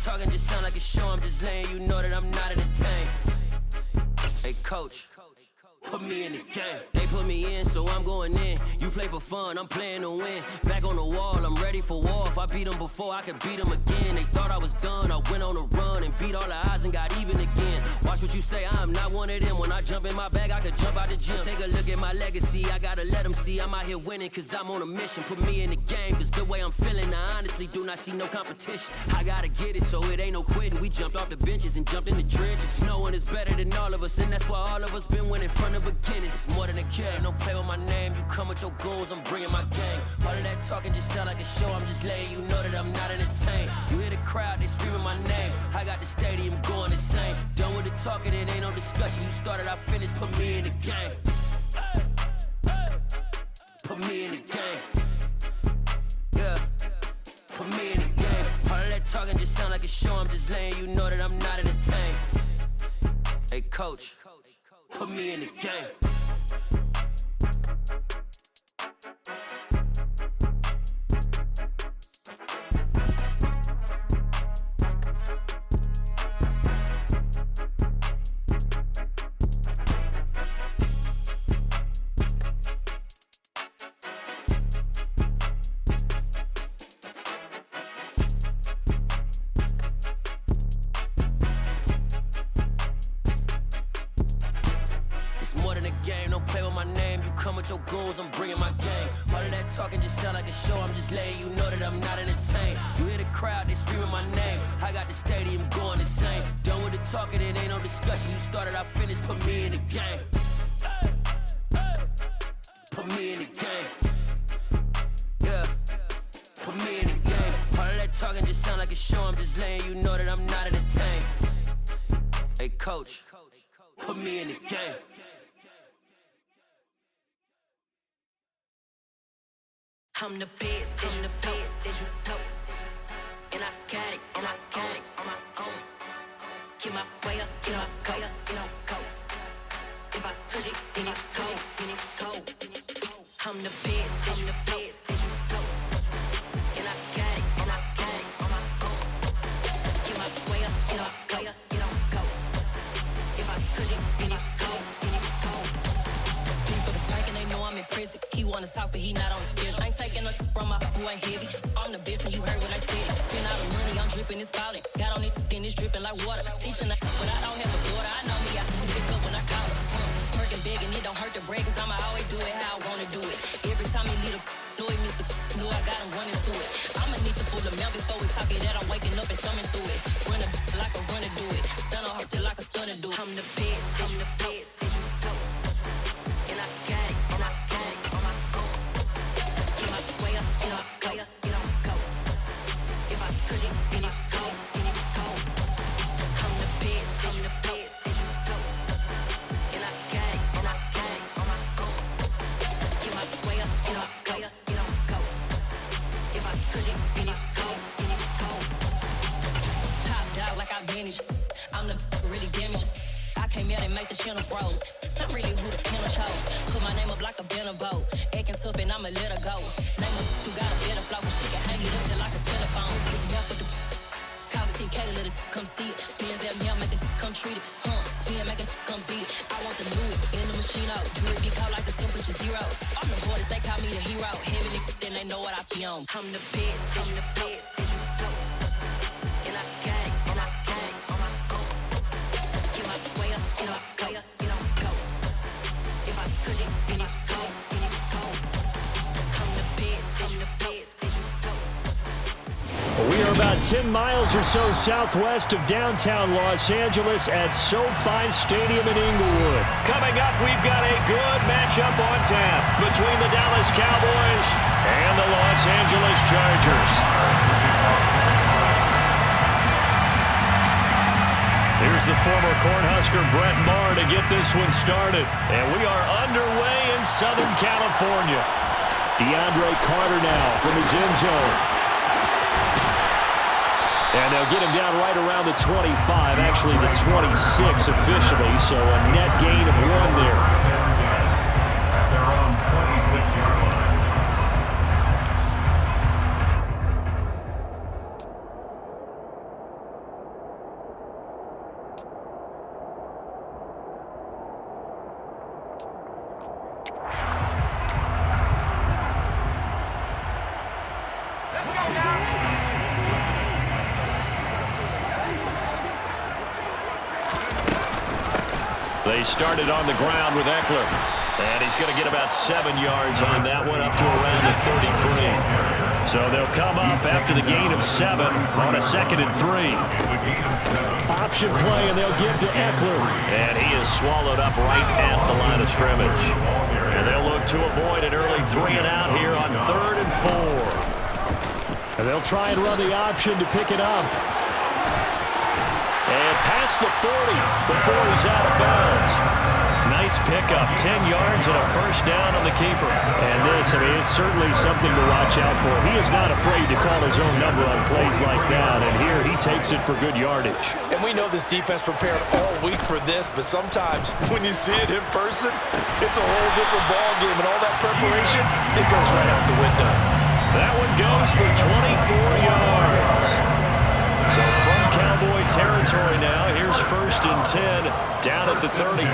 talking just sound like a show. I'm just letting you know that I'm not entertained. Hey, coach, put me in the game. They put me in, so I'm going in. You play for fun, I'm playing to win. Back on the wall, I'm ready for war. If I beat them before, I could beat them again. They thought I was done, I went on a run and beat all the odds and got even again. Watch what you say, I'm not one of them. When I jump in my bag, I could jump out the gym. Take a look at my legacy, I gotta let them see I'm out here winning, cause I'm on a mission. Put me in the game, cause the way I'm feeling, I honestly do not see no competition. I gotta get it, so it ain't no quitting. We jumped off the benches and jumped in the trenches. No one is better than all of us, and that's why all of us been winning from the beginning. It's more than a game, don't play with my name. You come with your goons, I'm bringing my game. All of that talking just sound like a show. I'm just letting you know that I'm not entertained. You hear the crowd, they screaming my name. I got the stadium going insane. Done with the talking, it ain't no discussion. You started, I finished, put me in the game. Put me in the game. Yeah, put me in the game. All of that talking just sound like a show. I'm just letting you know that I'm not entertained. Hey, coach, put me in the game. Your goals, I'm bringing my game. All of that talking just sound like a show. I'm just letting you know that I'm not entertained. You hear the crowd, they screaming my name. I got the stadium going insane. Done with the talking, it ain't no discussion. You started, I finished, put me in the game. Put me in the game. Yeah, put me in the game. All of that talking just sound like a show. I'm just letting you know that I'm not entertained. Hey, coach, put me in the game. I'm the best, I'm the best, as you know. And I got it, and I got it on my own. Get my way up, get my go, get on go. If I touch it, then it's cold, then it's cold. I'm the best, I'm the best, as you know. And I got it, and I got it on my own. Get my way up, get my go, get on go. If I touch it, then it's cold, then it's cold. People the bank and they know I'm impressive. He wanna talk, but he not on the schedule. I ain't taking a from my boy heavy. I'm the best and you heard what I said. Spend all the money, I'm dripping, it's spouting. Got on it, then it's dripping like water. Teaching that, but I don't have a daughter. I know me, I can pick up when I call her. Working big and it don't hurt to break, cause I'ma always do it how I wanna do it. Every time he lead a know it, Mr. Know I got him running to it. I'ma need the full amount before we talk it that I'm waking up and thumbing through it. Run a like a runner do it. Stun on her till like a stunner do it. I'm the best, I'm the best, as you know. And I got it, and I got it on my own. Get my way up, get on go, get on go. If I touch it, then it's cold, then it's cold. I'm the best, I'm the best, as you know. And I got it, and I got it on my own. Get my way up, get on go, get on go. If I touch it, then it's cold, then it's cold. Top dog like I manage. I'm the really damaged. I came out and make the channel froze. I'm really who the panel chose. Put my name up like a banner boat. Acting tough and I'ma let her go. Name her who got a better flow, but she can hang it up just like a telephone. Help with the cost 10K to let it come see it. Bands that me, I make it come treat it. Spin, make it come beat it. I want the Louis in the machine out. Jewelry be called like the temperature zero. I'm the hardest, they call me the hero. Heavily, then they know what I be on. I'm the best, I'm the best, as you know. And I got it, and I got it on my own. Get my way up, get on go, get on go. If I touch it, then it's cold, then it's cold. I'm the best, I'm the best, as you know. We are about 10 miles or so southwest of downtown Los Angeles at SoFi Stadium in Inglewood. Coming up, we've got a good matchup on tap between the Dallas Cowboys and the Los Angeles Chargers. Here's the former Cornhusker Brett Maher to get this one started. And we are underway in Southern California. DeAndre Carter now from his end zone. And they'll get him down right around the 25, actually the 26 officially, so a net gain of 1 there. They started on the ground with Eckler. And he's going to get about 7 yards on that one, up to around the 33. So they'll come up after the gain of 7 on a 2nd and 3. Option play, and they'll give to Eckler. And he is swallowed up right at the line of scrimmage. And they'll look to avoid an early 3 and out here on 3rd and 4. And they'll try and run the option to pick it up. And past the 40 before he's out of bounds. Nice pickup, 10 yards and a first down on the keeper. And this, I mean, it's certainly something to watch out for. He is not afraid to call his own number on plays like that, and here he takes it for good yardage. And we know this defense prepared all week for this, but sometimes when you see it in person, it's a whole different ball game, and all that preparation, it goes right out the window. That one goes for 24 yards. So from Cowboy territory now, here's 1st and 10, down at the 33.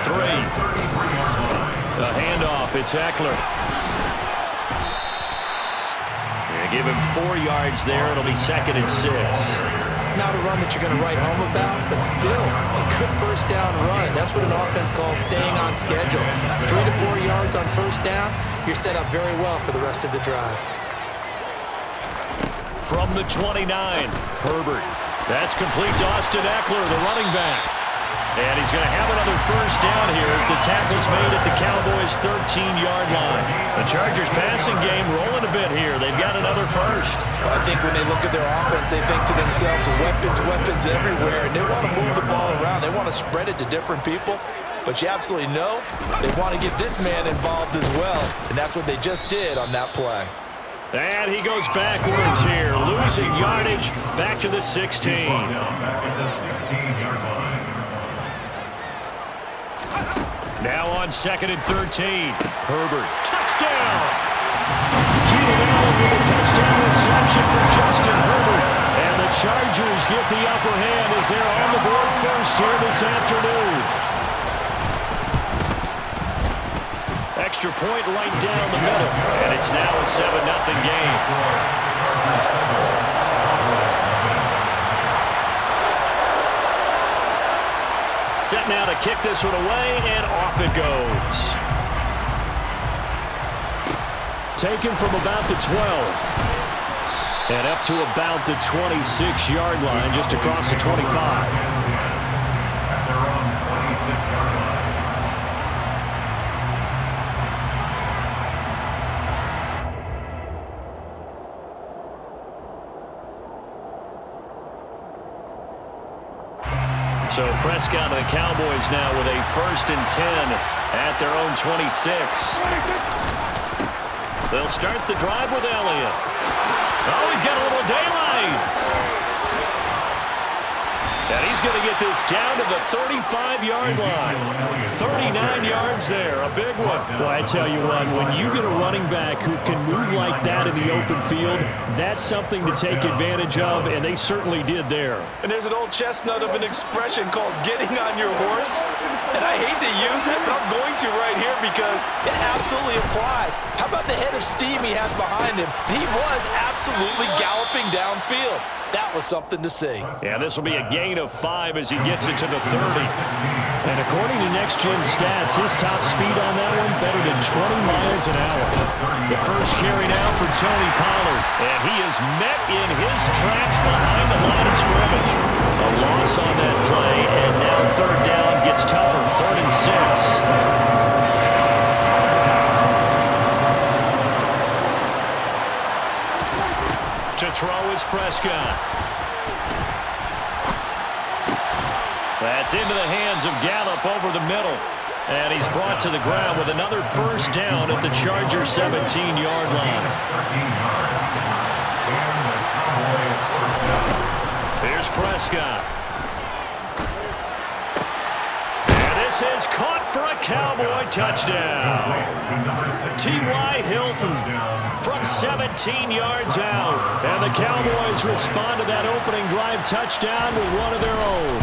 The handoff, it's Eckler. They give him 4 yards there. It'll be 2nd and 6. Not a run that you're going to write home about, but still a good first down run. That's what an offense calls staying on schedule. 3 to 4 yards on first down, you're set up very well for the rest of the drive. From the 29, Herbert. That's complete to Austin Eckler, the running back. And he's going to have another first down here as the tackle's made at the Cowboys' 13-yard line. The Chargers' passing game rolling a bit here. They've got another first. Well, I think when they look at their offense, they think to themselves, weapons everywhere, and they want to move the ball around. They want to spread it to different people. But you absolutely know they want to get this man involved as well, and that's what they just did on that play. And he goes backwards here, losing yardage back to the 16. Now on 2nd and 13. Herbert, touchdown! Keenan Allen with a touchdown reception for Justin Herbert. And the Chargers get the upper hand as they're on the board first here this afternoon. Extra point right down the middle, and it's now a 7-0 game. Set now to kick this one away, and off it goes. Taken from about the 12. And up to about the 26-yard line, just across the 25. So Prescott and the Cowboys now with a 1st and 10 at their own 26. They'll start the drive with Elliott. Oh, he's got a little daylight. And he's going to get this down to the 35-yard line. 39 yards there, a big one. Well, I tell you what, when you get a running back who can move like that in the open field, that's something to take advantage of, and they certainly did there. And there's an old chestnut of an expression called getting on your horse. And I hate to use it, but I'm going to right here because it absolutely applies. How about the head of steam he has behind him? He was absolutely galloping downfield. That was something to see. Yeah, this will be a gain of 5 as he gets it to the 30. And according to Next Gen Stats, his top speed on that one better than 20 miles an hour. The first carry now for Tony Pollard. And he is met in his tracks behind the line of scrimmage. A loss on that play, and now 3rd down gets tougher. 3rd and 6. To throw is Prescott. That's into the hands of Gallup over the middle. And he's brought to the ground with another first down at the Chargers' 17-yard line. Here's Prescott. And this is caught for a Cowboy touchdown. T.Y. Hilton from 17 yards out. And the Cowboys respond to that opening drive touchdown with one of their own.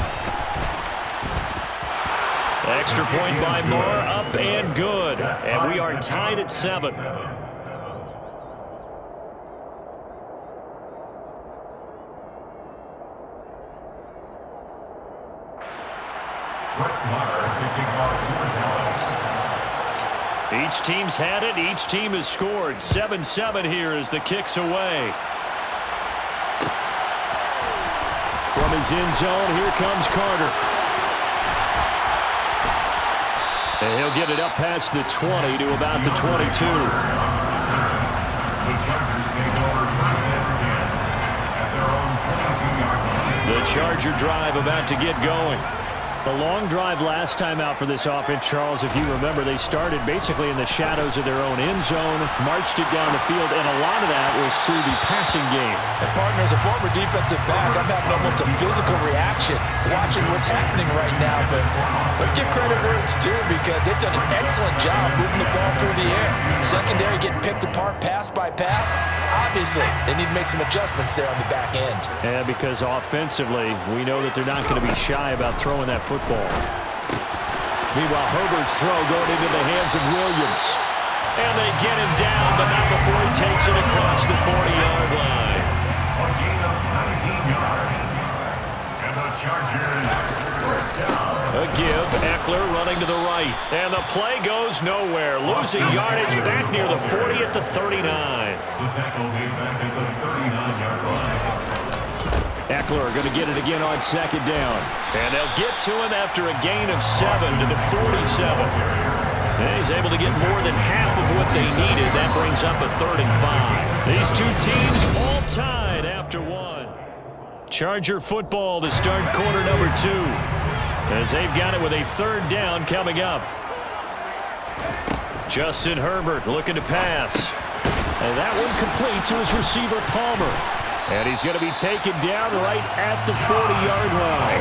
Extra point by Moore, up and good. And we are tied at 7. Each team's had it. Each team has scored. 7-7 here as the kick's away. From his end zone, here comes Carter. And he'll get it up past the 20 to about the 22. The Chargers take over first and 10 at their own 22-yard line. The Charger drive about to get going. A long drive last time out for this offense, Charles. If you remember, they started basically in the shadows of their own end zone, marched it down the field, and a lot of that was through the passing game. And partner, as a former defensive back, I'm having almost a physical reaction watching what's happening right now. But let's give credit where it's due, because they've done an excellent job moving the ball through the air. Secondary getting picked apart pass by pass. Obviously, they need to make some adjustments there on the back end. Yeah, because offensively, we know that they're not going to be shy about throwing that football. Meanwhile, Herbert's throw going into the hands of Williams. And they get him down, but not before he takes it across the 40-yard line. A gain of 19 yards. And the Chargers first down. A give, Eckler running to the right. And the play goes nowhere. Losing yardage back near the 40 at the 39. The tackle is back at the 39-yard line. Eckler going to get it again on second down. And they'll get to him after a gain of 7 to the 47. And he's able to get more than half of what they needed. That brings up a 3rd and 5. These two teams all tied after one. Charger football to start quarter number 2. As they've got it with a 3rd down coming up. Justin Herbert looking to pass. And that one complete to his receiver, Palmer. And he's going to be taken down right at the 40-yard line.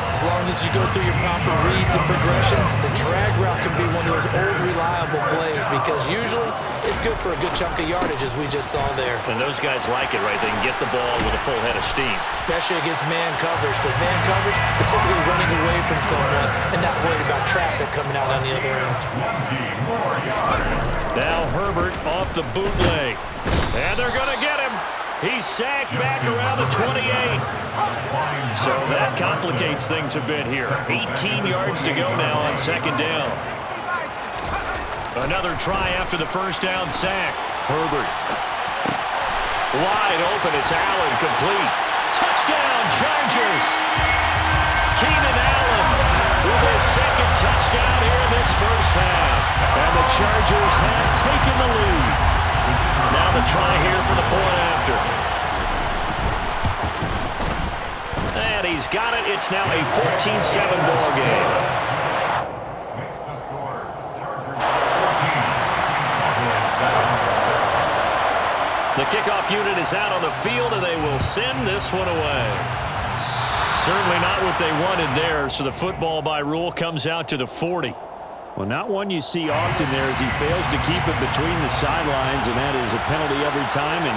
As long as you go through your proper reads and progressions, the drag route can be one of those old reliable plays, because usually it's good for a good chunk of yardage, as we just saw there. And those guys like it, right? They can get the ball with a full head of steam. Especially against man coverage, because man coverage, they're typically running away from someone and not worried about traffic coming out on the other end. Now Herbert off the bootleg. And they're going to get him. He's sacked back around the 28. So that complicates things a bit here. 18 yards to go now on second down. Another try after the first down sack. Herbert. Wide open. It's Allen, complete. Touchdown, Chargers. Keenan Allen with his second touchdown here in this first half. And the Chargers have taken the lead. Now the try here for the point after. And he's got it. It's now a 14-7 ball game. Makes the score. Chargers 14. The kickoff unit is out on the field, and they will send this one away. Certainly not what they wanted there, so the football by rule comes out to the 40. Well, not one you see often there, as he fails to keep it between the sidelines, and that is a penalty every time, and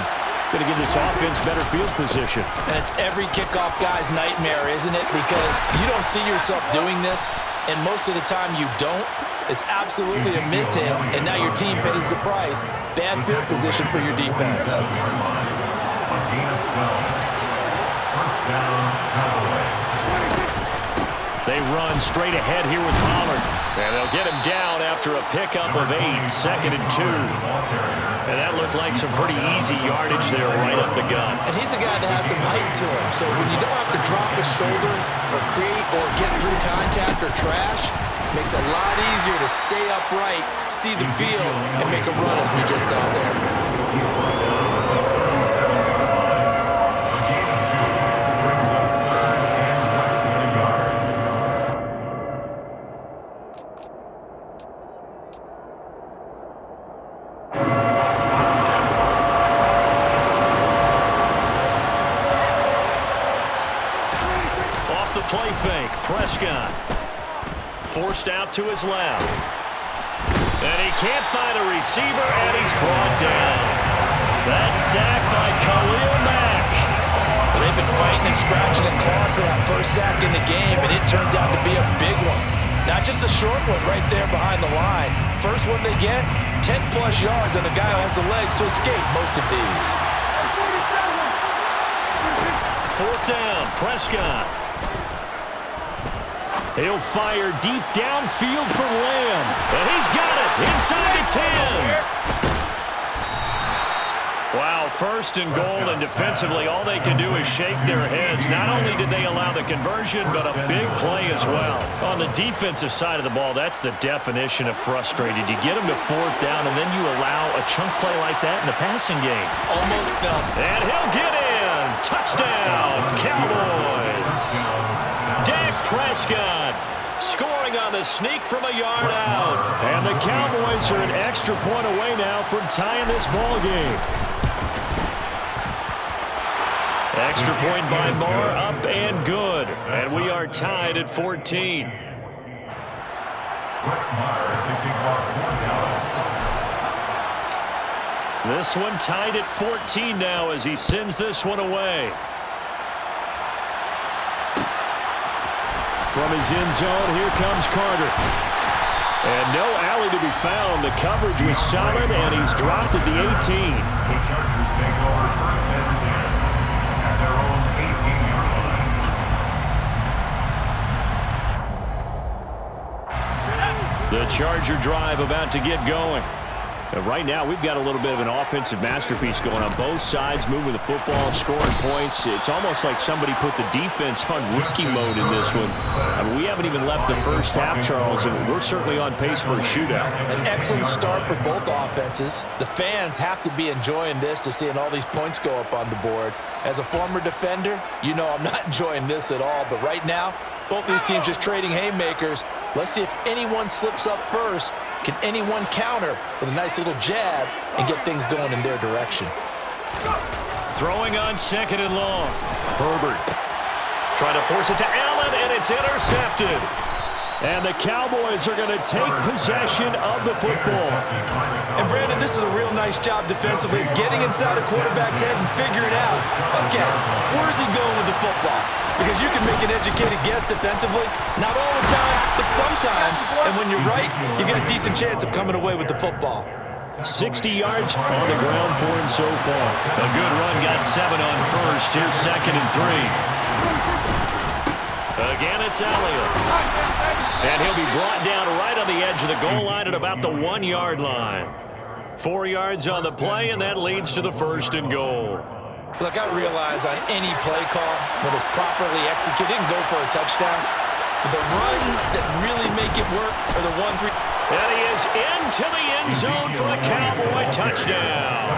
going to give this offense better field position. And it's every kickoff guy's nightmare, isn't it? Because you don't see yourself doing this, and most of the time you don't. It's absolutely a mishit, and now your team pays the price. Bad field position for your defense. A gain of 12. First down, Cowboys. They run straight ahead here with Pollard. And they'll get him down after a pickup of 8, 2nd and 2. And that looked like some pretty easy yardage there right up the gut. And he's a guy that has some height to him, so when you don't have to drop his shoulder or create or get through contact or trash, it makes it a lot easier to stay upright, see the field, and make a run, as we just saw there. Play fake. Prescott forced out to his left. And he can't find a receiver, and he's brought down. That's sacked by Khalil Mack. They've been fighting and scratching and clawing for that first sack in the game, and it turns out to be a big one. Not just a short one right there behind the line. First one they get, 10-plus yards, and the guy who has the legs to escape most of these. 4th down, Prescott. He'll fire deep downfield for Lamb. And he's got it inside the 10. Wow, first and goal, and defensively all they can do is shake their heads. Not only did they allow the conversion, but a big play as well. On the defensive side of the ball, that's the definition of frustrated. You get them to 4th down, and then you allow a chunk play like that in the passing game. Almost fell. And he'll get in. Touchdown, Cowboys. Dak Prescott scoring on the sneak from a yard out. And the Cowboys are an extra point away now from tying this ball game. Extra point by Moore, up and good. And we are tied at 14. This one tied at 14 now as he sends this one away. From his end zone, here comes Carter. And no alley to be found. The coverage was solid, and he's dropped at the 18. The Chargers take over 1st and 10 at their own 18-yard line. The Charger drive about to get going. And right now, we've got a little bit of an offensive masterpiece going on both sides, moving the football, scoring points. It's almost like somebody put the defense on rookie mode in this one. I mean, we haven't even left the first half, Charles, and we're certainly on pace for a shootout. An excellent start for both offenses. The fans have to be enjoying this to seeing all these points go up on the board. As a former defender, you know I'm not enjoying this at all. But right now, both these teams just trading haymakers. Let's see if anyone slips up first. Can anyone counter with a nice little jab and get things going in their direction? Throwing on 2nd and long. Herbert trying to force it to Allen, and it's intercepted. And the Cowboys are going to take possession of the football. And Brandon, this is a real nice job defensively of getting inside a quarterback's head and figuring out, okay, where's he going with the football? Because you can make an educated guess defensively, not all the time, but sometimes. And when you're right, you get a decent chance of coming away with the football. 60 yards on the ground for him so far. A good run, got 7 on first. Here's 2nd and 3. Again, it's Elliott. And he'll be brought down right on the edge of the goal line at about the 1-yard line. 4 yards on the play, and that leads to the 1st and goal. Look, I realize on any play call, when it's properly executed, you can go for a touchdown. But the runs that really make it work are the ones where... And he is into the end zone for a Cowboy touchdown.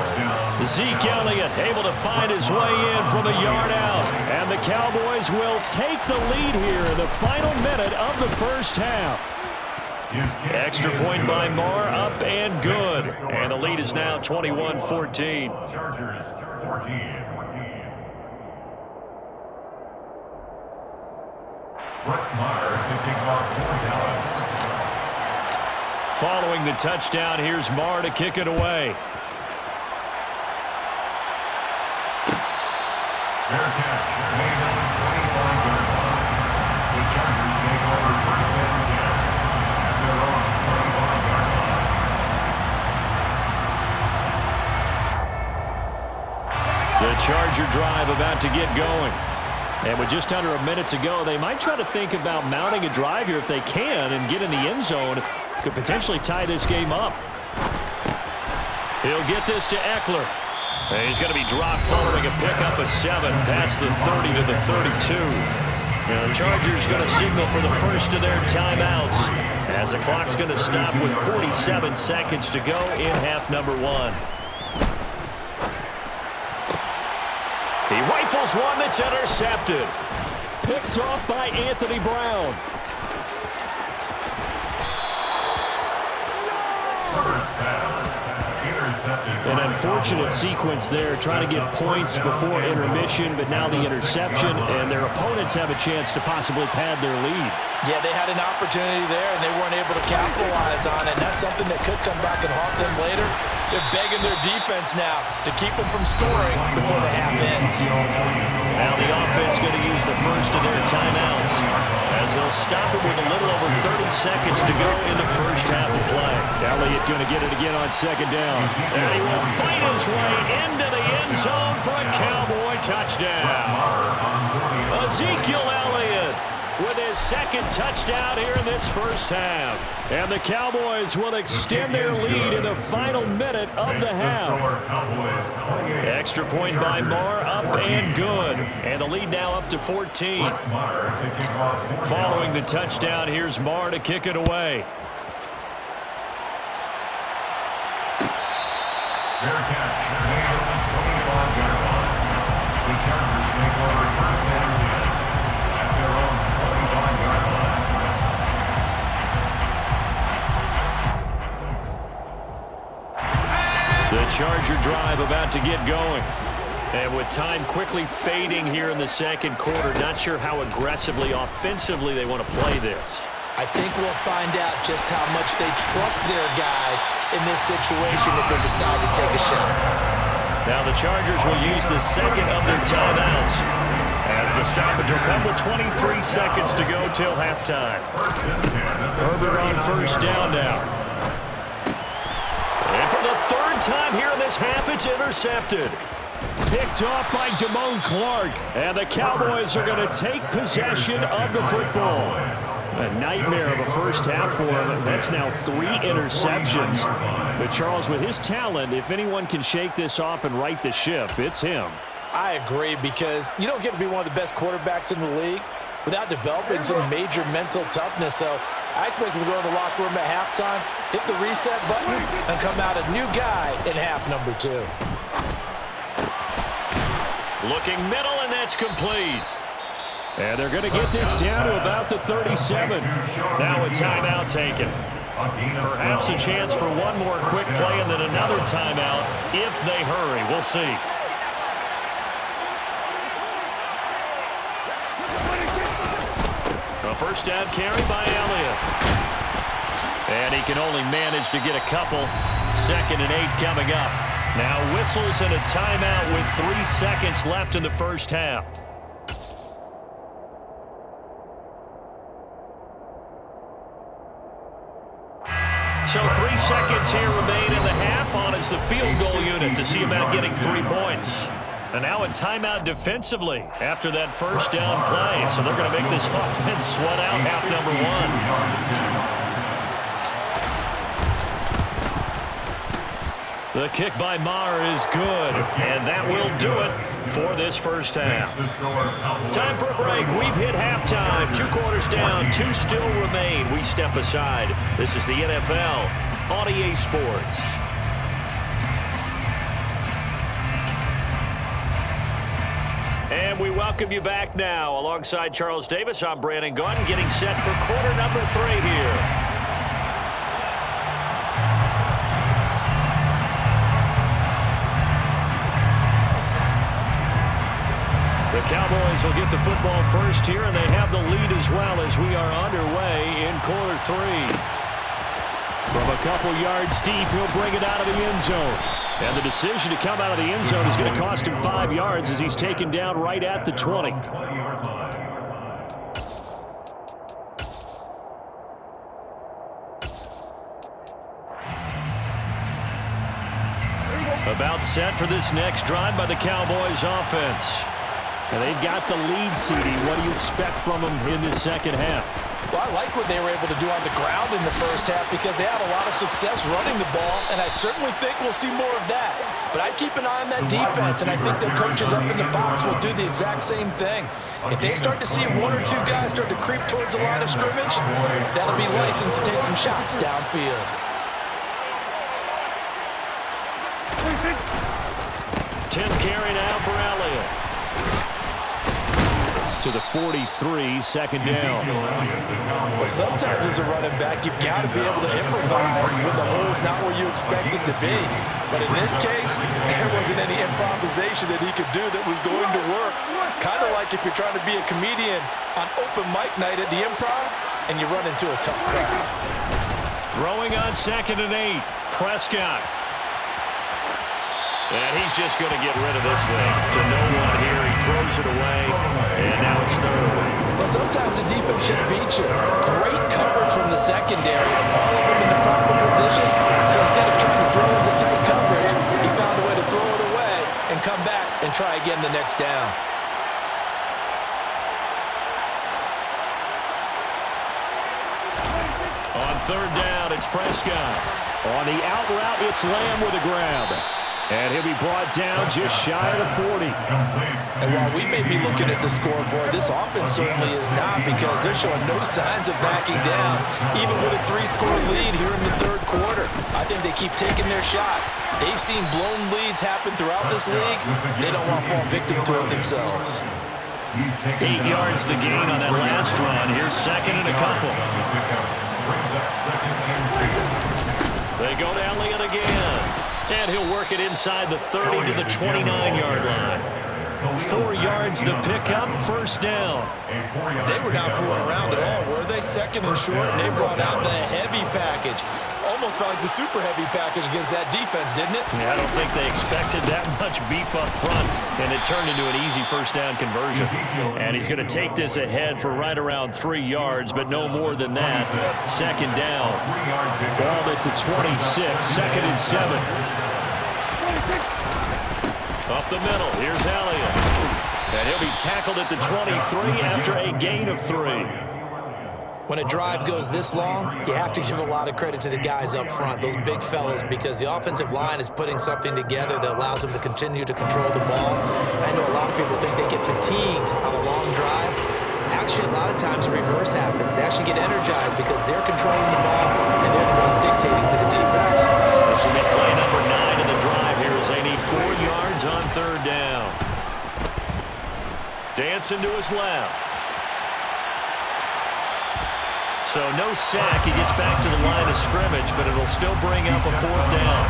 Zeke Elliott able to find his way in from a yard out. And the Cowboys will take the lead here in the final minute of the first half. Extra point by Moore, up and good. And the lead is now 21-14. Chargers 14. Brett Maher taking off 4 Dallas. Following the touchdown, here's Maher to kick it away. Fair catch made on the 25-yard line. The Chargers take over 1st and 10 at their own 25-yard line. The Charger drive about to get going. And with just under a minute to go, they might try to think about mounting a drive here if they can and get in the end zone. Could potentially tie this game up. He'll get this to Eckler. And he's going to be dropped following a pickup of 7 past the 30 to the 32. And the Chargers going to signal for the first of their timeouts as the clock's going to stop with 47 seconds to go in half number 1. He rifles one that's intercepted. Picked off by Anthony Brown. An unfortunate sequence there, trying to get points before intermission, but now the interception, and their opponents have a chance to possibly pad their lead. Yeah, they had an opportunity there, and they weren't able to capitalize on it. And that's something that could come back and haunt them later. They're begging their defense now to keep them from scoring before the half ends. Now the offense going to use the first of their timeouts as they'll stop it with a little over 30 seconds to go in the first half of play. Elliott going to get it again on 2nd down. And he will fight his way into the end zone for a Cowboy touchdown. Ezekiel Elliott with his second touchdown here in this first half. And the Cowboys will extend their lead in the final minute of the half. Extra point by Marr, up and good. And the lead now up to 14. Following the touchdown, here's Marr to kick it away. Fair catch made at the 25-yard line. The Chargers take over first and 10 at their own 25-yard line. The Charger drive about to get going. And with time quickly fading here in the second quarter, not sure how aggressively, offensively they want to play this. I think we'll find out just how much they trust their guys in this situation if they decide to take a shot. Now the Chargers will use the second of their timeouts as the stoppage will come with 23 seconds to go till halftime. Herbert on first down now. And for the third time here in this half, it's intercepted. Picked off by Damone Clark. And the Cowboys are going to take possession of the football. A nightmare of a first half for him. That's now 3 interceptions. But Charles, with his talent, if anyone can shake this off and right the ship, it's him. I agree, because you don't get to be one of the best quarterbacks in the league without developing some major mental toughness. So I expect him to go in the locker room at halftime, hit the reset button, and come out a new guy in half number 2. Looking middle, and that's complete. And they're going to get this down to about the 37. Now a timeout taken. Perhaps a chance for one more quick play and then another timeout if they hurry. We'll see. A first down carry by Elliott. And he can only manage to get a couple. 2nd and 8 coming up. Now whistles and a timeout with 3 seconds left in the first half. So 3 seconds here remain in the half. On is the field goal unit to see about getting 3 points. And now a timeout defensively after that first down play. So they're going to make this offense sweat out half number 1. The kick by Marr is good, and that will do it for this first half. Time for a break. We've hit halftime. 2 quarters down, 2 still remain. We step aside. This is the NFL on EA Sports. And we welcome you back now. Alongside Charles Davis, I'm Brandon Gunn, getting set for quarter number 3 here. The Cowboys will get the football first here, and they have the lead as well as we are underway in quarter 3. From a couple yards deep, he'll bring it out of the end zone. And the decision to come out of the end zone is going to cost him 5 yards as he's taken down right at the 20. About set for this next drive by the Cowboys offense. And they've got the lead seeding. What do you expect from them in this second half? Well, I like what they were able to do on the ground in the first half because they had a lot of success running the ball, and I certainly think we'll see more of that. But I'd keep an eye on that defense, and I think their coaches up in the box will do the exact same thing. If they start to see 1 or 2 guys start to creep towards the line of scrimmage, that'll be license to take some shots downfield. 10th carry now for Elliott. To the 43, 2nd down. Well, sometimes as a running back, you've got to be able to improvise when the hole's not where you expect it to be. But in this case, there wasn't any improvisation that he could do that was going to work. Kind of like if you're trying to be a comedian on open mic night at the Improv and you run into a tough crowd. Throwing on 2nd and 8, Prescott. And he's just going to get rid of this thing to no one here. He throws it away, and now it's 3rd. Well, sometimes the defense just beats you. Great coverage from the secondary. All of them in the proper position. So instead of trying to throw into tight coverage, he found a way to throw it away and come back and try again the next down. On third down, it's Prescott. On the out route, it's Lamb with a grab. And he'll be brought down just shy of the 40. And while we may be looking at the scoreboard, this offense certainly is not, because they're showing no signs of backing down, even with a 3-score lead here in the third quarter. I think they keep taking their shots. They've seen blown leads happen throughout this league. They don't want to fall victim to it themselves. 8 yards the gain on that last run. Here's second and a couple. They go to Elliott again. And he'll work it inside the 30 to the 29-yard line. 4 yards the pickup, first down. They were not fooling around at all, were they? Second and short, and they brought out the heavy package. Almost felt like the super heavy package against that defense, didn't it? Yeah, I don't think they expected that much beef up front, and it turned into an easy first down conversion. And he's going to take this ahead for right around 3 yards, but no more than that. Second down. Ball at the 26, second and 7. Up the middle, here's Elliott. And he'll be tackled at the 23 after a gain of 3. When a drive goes this long, you have to give a lot of credit to the guys up front, those big fellas, because the offensive line is putting something together that allows them to continue to control the ball. I know a lot of people think they get fatigued on a long drive. Actually, a lot of times the reverse happens. They actually get energized because they're controlling the ball and they're the ones dictating to the defense. This will be play number 9 in the drive here as they need 4 yards on third down. Dancing to his left. So no sack. He gets back to the line of scrimmage, but it'll still bring up a fourth down.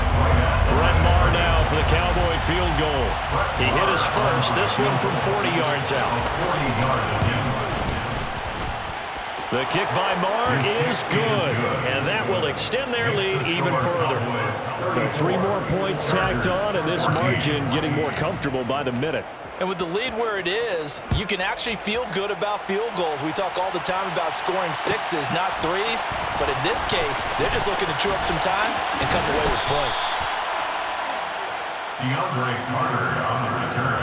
Brett Maher now for the Cowboy field goal. He hit his first, this one from 40 yards out. The kick by Maher is good, and that will extend their lead even further. 3 more points tacked on, and this margin getting more comfortable by the minute. And with the lead where it is, you can actually feel good about field goals. We talk all the time about scoring 6s, not 3s. But in this case, they're just looking to chew up some time and come away with points. DeAndre Carter on the return.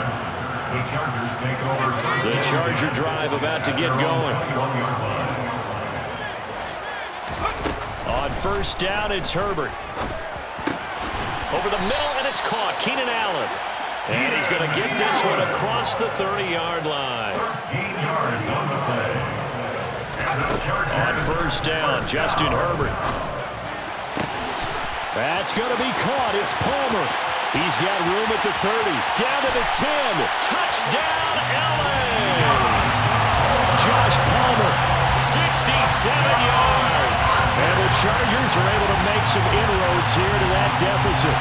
The Chargers take over. The Charger drive about to get going. On first down, it's Herbert. Over the middle, and it's caught. Keenan Allen. And he's going to get this one across the 30-yard line. 13 yards on the play. On first down, Justin Herbert. That's going to be caught. It's Palmer. He's got room at the 30. Down to the 10. Touchdown, LA! Josh Palmer, 67 yards. And the Chargers are able to make some inroads here to that deficit.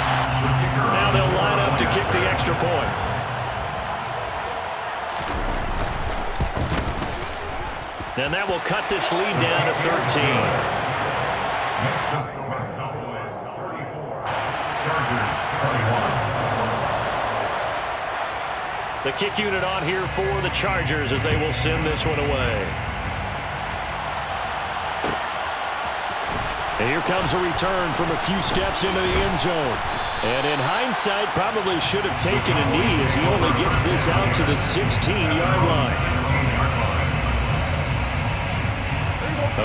Now they'll line up to kick the extra point. And that will cut this lead down to 13. Chargers 21. The kick unit on here for the Chargers as they will send this one away. And here comes a return from a few steps into the end zone. And in hindsight, probably should have taken a knee as he only gets this out to the 16-yard line.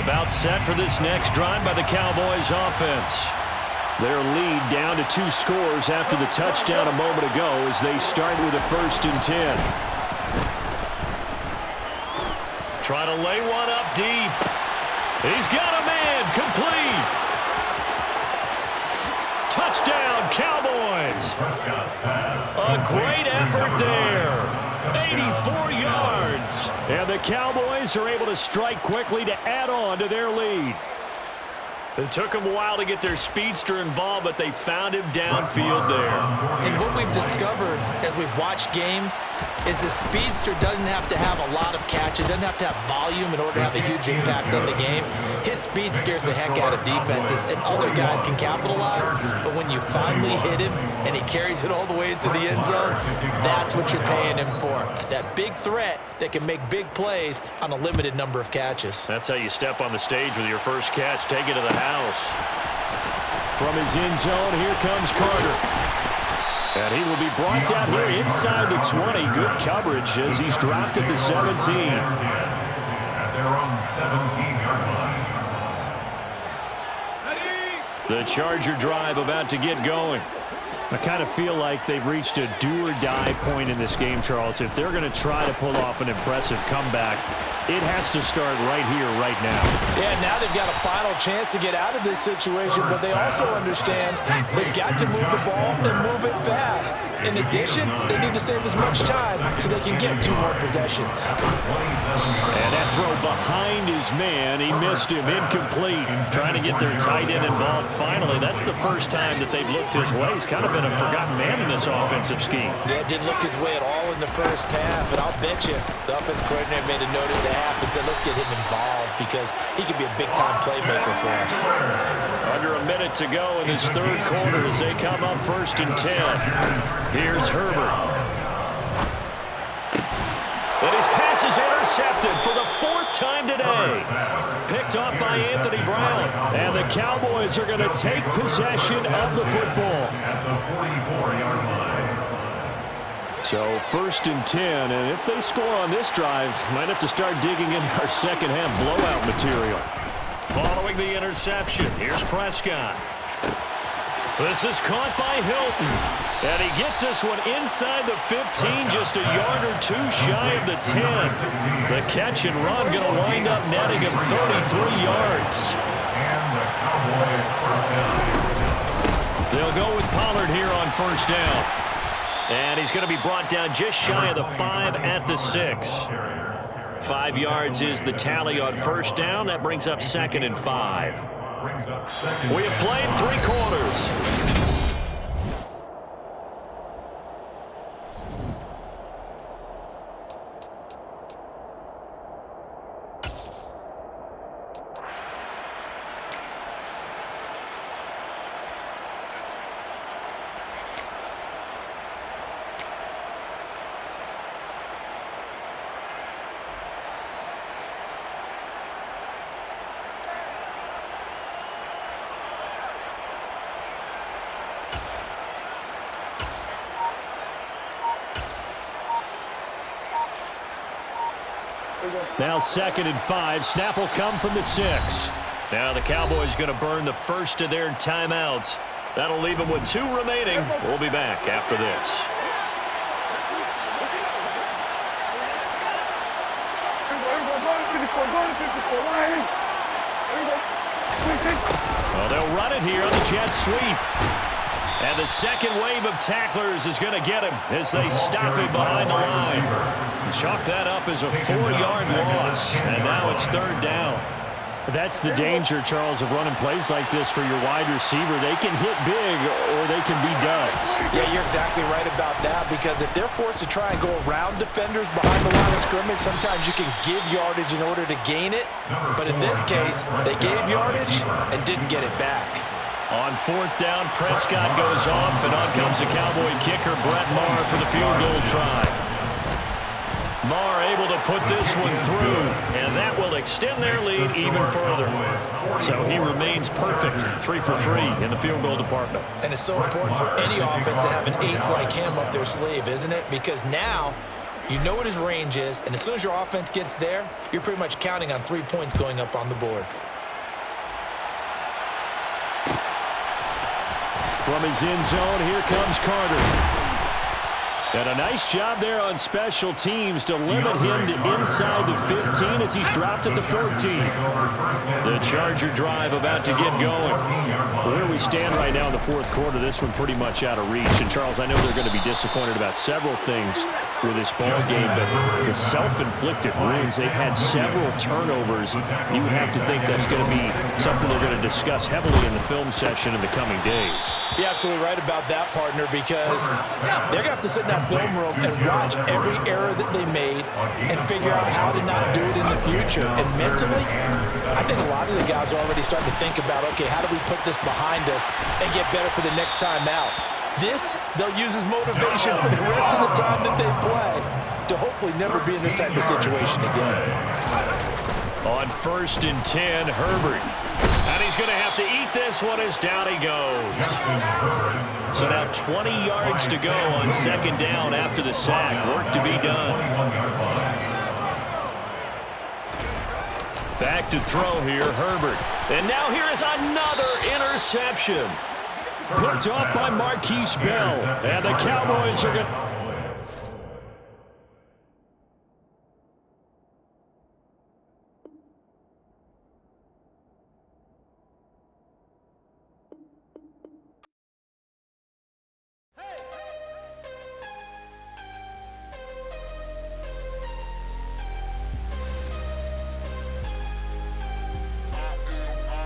About set for this next drive by the Cowboys offense. Their lead down to 2 scores after the touchdown a moment ago as they start with a 1st and 10. Try to lay one up deep. He's got a man, complete. Touchdown, Cowboys. A great effort there. 84 yards. And the Cowboys are able to strike quickly to add on to their lead. It took them a while to get their speedster involved, but they found him downfield there. And what we've discovered as we've watched games is the speedster doesn't have to have a lot of catches, doesn't have to have volume in order to have a huge impact on the game. His speed scares the heck out of defenses, and other guys can capitalize, but when you finally hit him and he carries it all the way into the end zone, that's what you're paying him for. That big threat that can make big plays on a limited number of catches. That's how you step on the stage with your first catch. Take it to the house. From his end zone, here comes Carter. And he will be brought down here inside the 20. Good coverage as he's dropped at the 17. At their own 17-yard line. The Charger drive about to get going. I kind of feel like they've reached a do-or-die point in this game, Charles. If they're going to try to pull off an impressive comeback, it has to start right here, right now. Yeah, now they've got a final chance to get out of this situation, but they also understand they've got to move the ball and move it fast. In addition, they need to save as much time so they can get 2 more possessions. And that throw behind his man, he missed him, incomplete. Trying to get their tight end involved finally. That's the first time that they've looked his way. He's kind of been a forgotten man in this offensive scheme. Yeah, it didn't look his way at all in the first half, and I'll bet you the offense coordinator made a note at the half and said, let's get him involved because he could be a big-time playmaker for us. Under a minute to go in this third quarter as they come up 1st and 10. Here's Herbert. And his pass is intercepted for the 4th time today. Picked off by Anthony Brown. And the Cowboys are going to take possession of the football. So 1st and 10, and if they score on this drive, might have to start digging into our second half blowout material. Following the interception, here's Prescott. This is caught by Hilton. And he gets this one inside the 15, just a yard or 2 shy of the 10. The catch and run going to wind up netting him 33 yards. They'll go with Pollard here on 1st down. And he's going to be brought down just shy of the 5 at the 6. 5 yards is the tally on 1st down. That brings up 2nd and 5. We have played 3 quarters. Now 2nd and 5. Snap will come from the 6. Now the Cowboys going to burn the first of their timeouts. That'll leave them with 2 remaining. We'll be back after this. Well, they'll run it here on the jet sweep. And the second wave of tacklers is going to get him as they stop him behind the line. Chalk that up as a 4-yard loss, and now it's 3rd down. That's the danger, Charles, of running plays like this for your wide receiver. They can hit big or they can be duds. Yeah, you're exactly right about that, because if they're forced to try and go around defenders behind the line of scrimmage, sometimes you can give yardage in order to gain it. But in this case, they gave yardage and didn't get it back. On 4th down, Prescott goes off, and on comes the Cowboy kicker, Brett Maher, for the field goal try. Maher able to put this one through, and that will extend their lead even further. So he remains perfect, 3 for 3 in the field goal department. And it's so important for any offense to have an ace like him up their sleeve, isn't it? Because now you know what his range is, and as soon as your offense gets there, you're pretty much counting on 3 points going up on the board. From his end zone, here comes Carter. And a nice job there on special teams to limit him to inside the 15 as he's dropped at the 14. The Charger drive about to get going. Where we stand right now in the 4th quarter, this one pretty much out of reach. And, Charles, I know they're going to be disappointed about several things with this ball game, but the self-inflicted wounds, they've had several turnovers. You would have to think that's going to be something they're going to discuss heavily in the film session in the coming days. You're absolutely right about that, partner, because they're going to have to sit in that film room and watch every error that they made and figure out how to not do it in the future. And mentally, I think a lot of the guys are already starting to think about, okay, how do we put this behind us and get better for the next time out? This, they'll use as motivation for the rest of the time that they play to hopefully never be in this type of situation again. On 1st and 10, Herbert. And he's going to have to eat this one as down he goes. So now 20 yards to go on 2nd down after the sack. Work to be done. Back to throw here, Herbert. And now here is another interception. Picked off by Marquise Bell. And the Cowboys are going to...